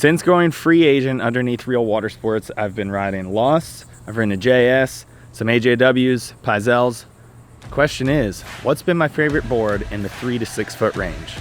Since going free agent underneath Real Water Sports, I've been riding Lost, I've ridden a JS, some AJWs, Pizels. Question is, what's been my favorite board in the 3 to 6 foot range?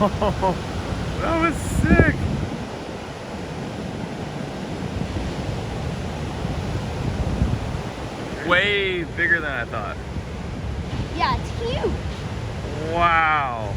Oh, that was sick. Way bigger than I thought. Yeah, it's huge. Wow.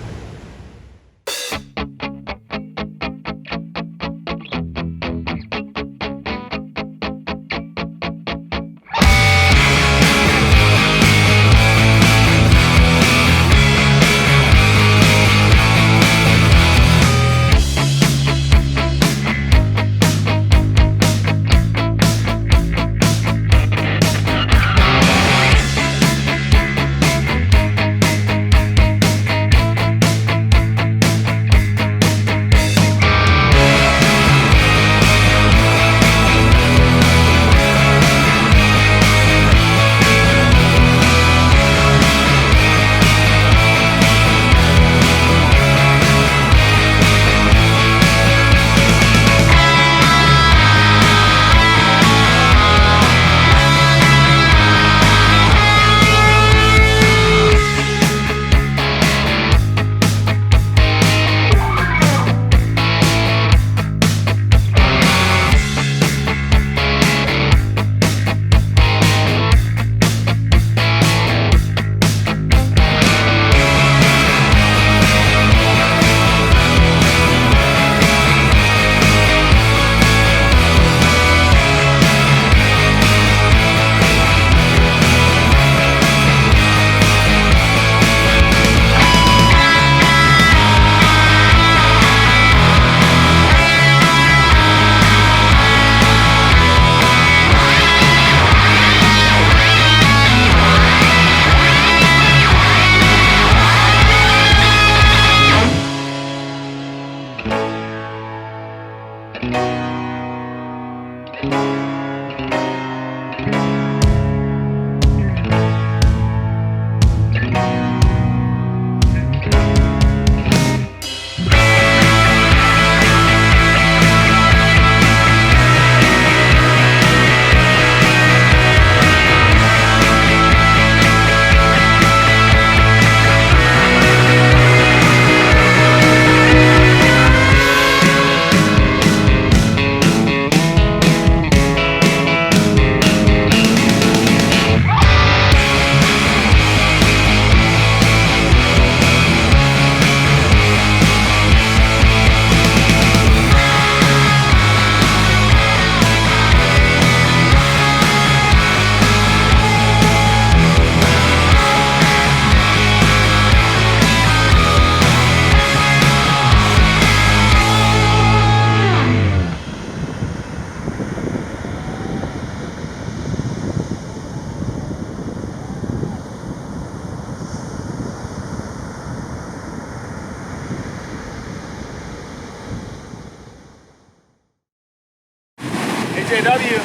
AJW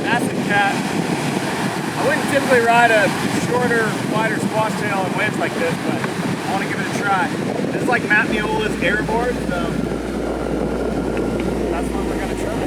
Acid Cat. I wouldn't typically ride a shorter, wider squash tail and wedge like this, but I want to give it a try. This is like Matt Miola's airboard, so that's what we're going to try.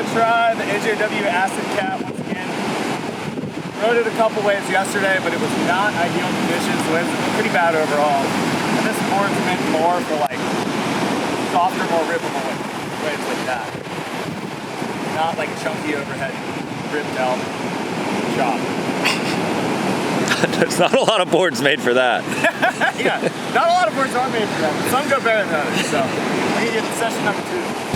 Try the AJW Acid Cat once again. Rode it a couple waves yesterday, but it was not ideal conditions. The waves were pretty bad overall. And this board's meant more for like softer, more rippable waves like that. Not like a chunky overhead ripped out chop. There's not a lot of boards made for that. Yeah, not a lot of boards are made for that, but some go better than others. So we can get to session number 2.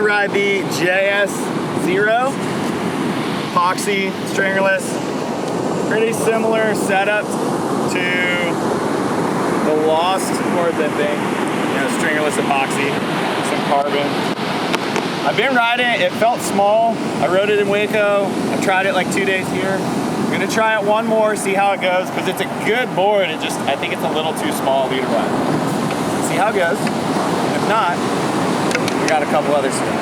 ride the JS Zero, epoxy, stringerless. Pretty similar setup to the Lost board that thing. You know, stringerless epoxy, some carbon. I've been riding it, it felt small. I rode it in Waco. I tried it like 2 days here. I'm gonna try it one more, see how it goes, because it's a good board. I think it's a little too small to ride. See how it goes. If not, we got a couple others to go.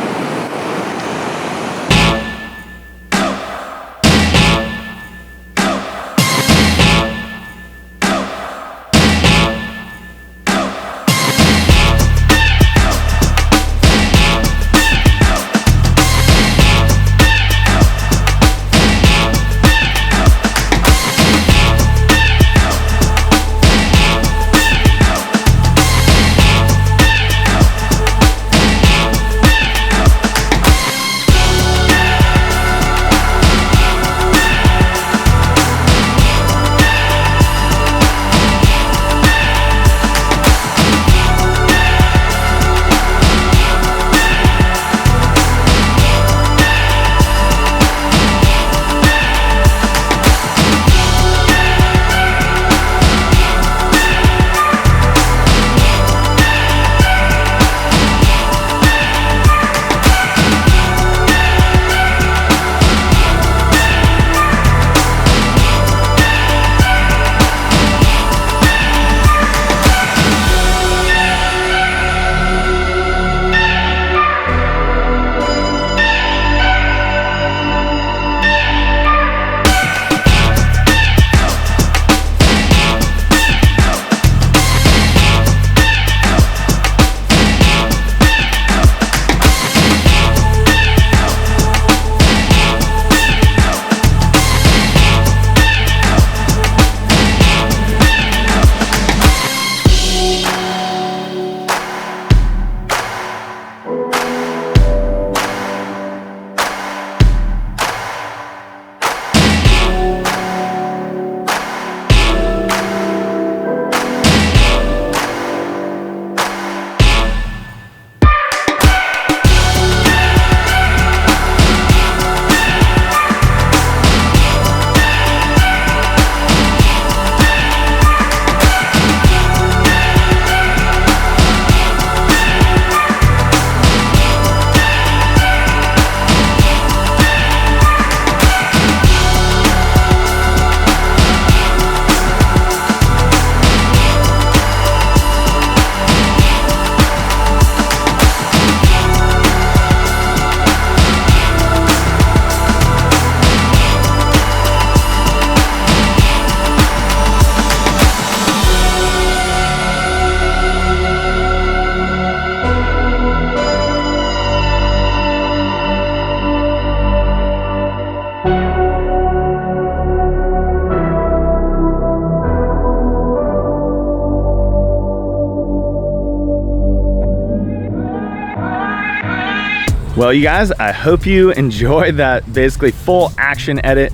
Well, you guys, I hope you enjoyed that basically full action edit.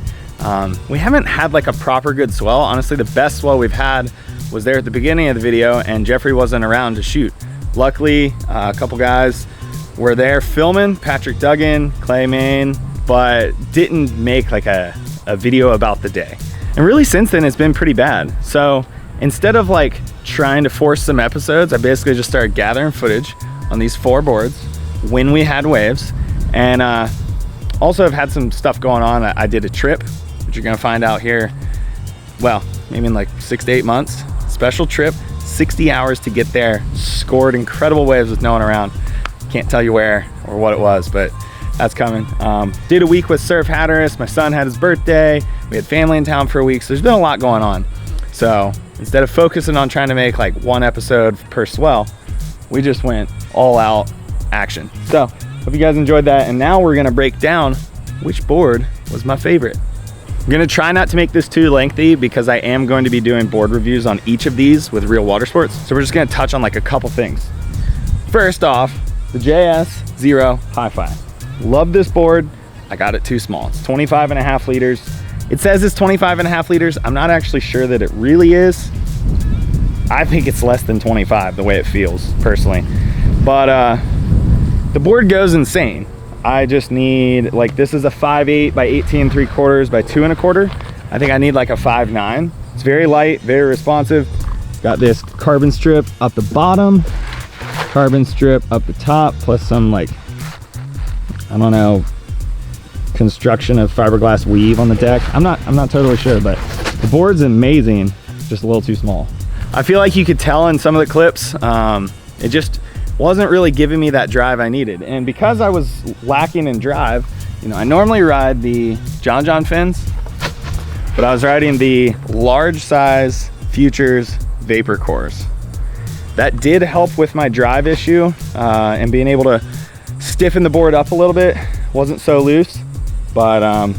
We haven't had like a proper good swell. Honestly, the best swell we've had was there at the beginning of the video and Jeffrey wasn't around to shoot. Luckily, a couple guys were there filming, Patrick Duggan, Clay Main, but didn't make like a video about the day. And really since then, it's been pretty bad. So instead of like trying to force some episodes, I basically just started gathering footage on these 4 boards when we had waves. And also I've had some stuff going on. I did a trip, which you're gonna find out here, well, maybe in like 6 to 8 months. Special trip, 60 hours to get there, scored incredible waves with no one around. Can't tell you where or what it was, but that's coming. Did a week with Surf Hatteras. My son had his birthday. We had family in town for a week, so there's been a lot going on. So instead of focusing on trying to make like 1 episode per swell, we just went all out action. So hope you guys enjoyed that. And now we're gonna break down which board was my favorite. I'm gonna try not to make this too lengthy because I am going to be doing board reviews on each of these with Real Water Sports. So we're just gonna touch on like a couple things. First off, the JS Zero Hi-Fi. Love this board. I got it too small. It's 25.5 liters. It says it's 25.5 liters. I'm not actually sure that it really is. I think it's less than 25 the way it feels personally. But The board goes insane. I just need, like, this is a 5.8 by 18.75 by 2.25. I think I need like a 5.9. It's very light, very responsive. Got this carbon strip up the bottom, carbon strip up the top, plus some, like, I don't know, construction of fiberglass weave on the deck. I'm not totally sure, but the board's amazing, just a little too small. I feel like you could tell in some of the clips, it just wasn't really giving me that drive I needed. And because I was lacking in drive, you know, I normally ride the John fins, but I was riding the large size Futures Vapor Cores. That did help with my drive issue and being able to stiffen the board up a little bit. Wasn't so loose, but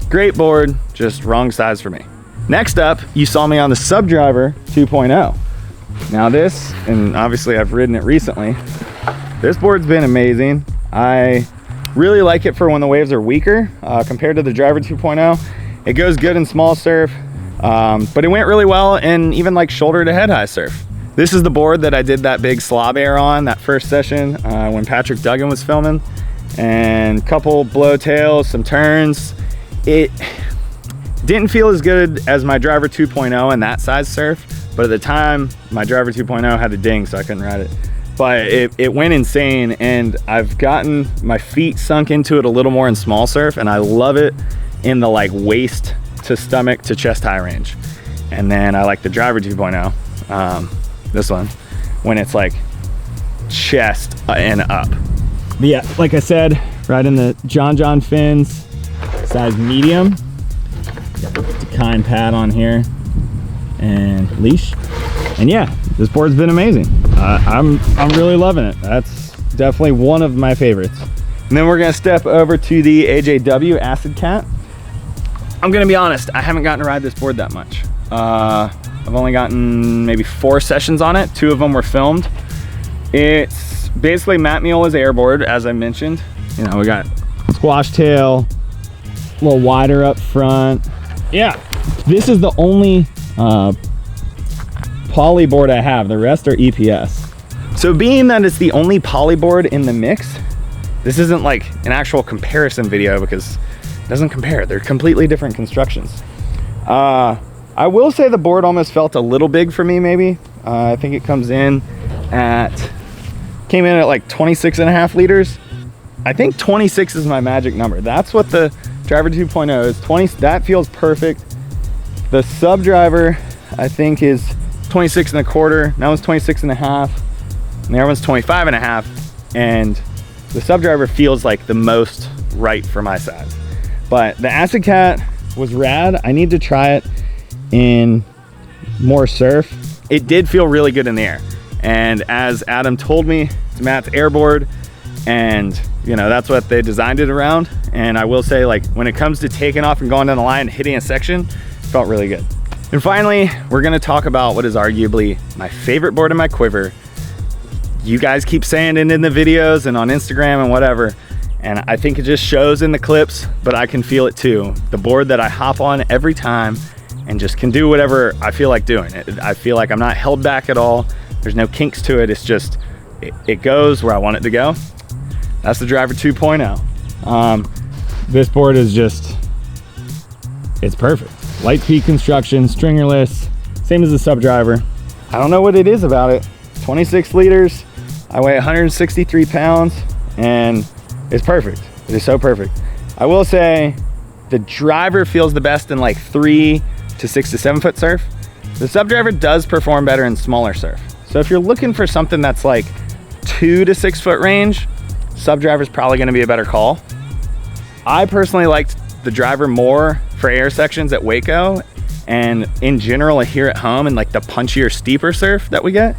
great board, just wrong size for me. Next up, you saw me on the Subdriver 2.0. Now this, and obviously I've ridden it recently, this board's been amazing. I really like it for when the waves are weaker compared to the Driver 2.0. It goes good in small surf, but it went really well in even like shoulder to head high surf. This is the board that I did that big slob air on that first session when Patrick Duggan was filming, and couple blow tails, some turns. It didn't feel as good as my Driver 2.0 in that size surf, but at the time my Driver 2.0 had a ding, so I couldn't ride it. But it went insane, and I've gotten my feet sunk into it a little more in small surf, and I love it in the like waist to stomach to chest high range. And then I like the Driver 2.0, this one, when it's like chest and up. But yeah, like I said, riding the John fins, size medium. Got the kind pad on here and leash. And yeah, this board's been amazing. I'm really loving it. That's definitely one of my favorites. And then we're gonna step over to the AJW Acid Cat. I'm gonna be honest, I haven't gotten to ride this board that much. I've only gotten maybe 4 sessions on it. 2 of them were filmed. It's basically Matt Miola's airboard, as I mentioned. You know, we got squash tail, a little wider up front. Yeah, this is the only poly board I have. The rest are EPS. So being that it's the only poly board in the mix, this isn't like an actual comparison video because it doesn't compare. They're completely different constructions. I will say the board almost felt a little big for me, maybe. I think it came in at like 26.5 liters. I think 26 is my magic number. That's what the Driver 2.0 is. 20, that feels perfect. The Subdriver, I think, is 26.25. That one's 26.5. And the other one's 25.5. And the Subdriver feels like the most right for my size. But the Acid Cat was rad. I need to try it in more surf. It did feel really good in the air. And as Adam told me, it's Matt's airboard, and you know, that's what they designed it around. And I will say, like, when it comes to taking off and going down the line and hitting a section, it felt really good. And finally, we're gonna talk about what is arguably my favorite board in my quiver. You guys keep saying it in the videos and on Instagram and whatever, and I think it just shows in the clips, but I can feel it too. The board that I hop on every time and just can do whatever I feel like doing. I feel like I'm not held back at all. There's no kinks to it. It's just, it goes where I want it to go. That's the Driver 2.0. This board is just, it's perfect. Light peak construction, stringerless, same as the Subdriver. I don't know what it is about it. 26 liters, I weigh 163 pounds, and it's perfect. It is so perfect. I will say the Driver feels the best in like 3 to 6 to 7 foot surf. The Subdriver does perform better in smaller surf. So if you're looking for something that's like 2 to 6 foot range, Subdriver is probably gonna be a better call. I personally liked the Driver more for air sections at Waco, and in general here at home and like the punchier, steeper surf that we get.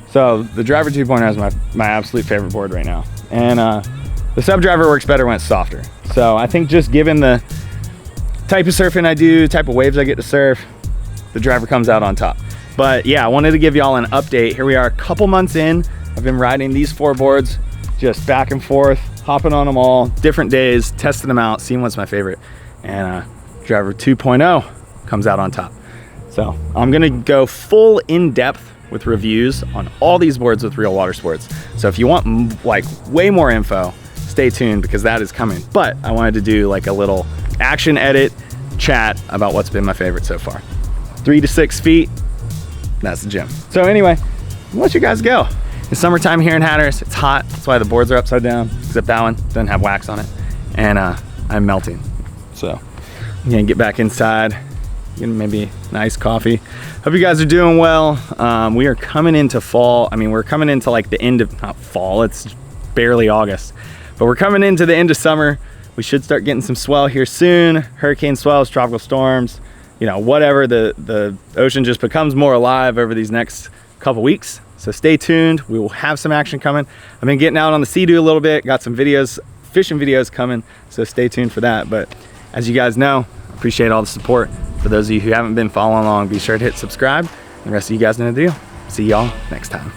So the Driver 2.0 is my absolute favorite board right now. And the Subdriver works better when it's softer. So I think just given the type of surfing I do, type of waves I get to surf, the Driver comes out on top. But yeah, I wanted to give y'all an update. Here we are a couple months in. I've been riding these 4 boards, just back and forth, hopping on them all, different days, testing them out, seeing what's my favorite. And Driver 2.0 comes out on top. So I'm gonna go full in-depth with reviews on all these boards with Real Water Sports. So if you want like way more info, stay tuned because that is coming. But I wanted to do like a little action edit chat about what's been my favorite so far. 3 to 6 feet, that's the gym. So anyway, I'll let you guys go. It's summertime here in Hatteras. It's hot, that's why the boards are upside down, except that one doesn't have wax on it. And I'm melting. So I'm gonna get back inside, get maybe nice coffee. Hope you guys are doing well. We are coming into fall. I mean, we're coming into like the end of, not fall, it's barely August, but we're coming into the end of summer. We should start getting some swell here soon. Hurricane swells, tropical storms, you know, whatever. The ocean just becomes more alive over these next couple weeks. So stay tuned. We will have some action coming. I've been getting out on the Sea-Doo a little bit, got some videos, fishing videos coming. So stay tuned for that. But as you guys know, I appreciate all the support. For those of you who haven't been following along, be sure to hit subscribe. The rest of you guys know the deal. See y'all next time.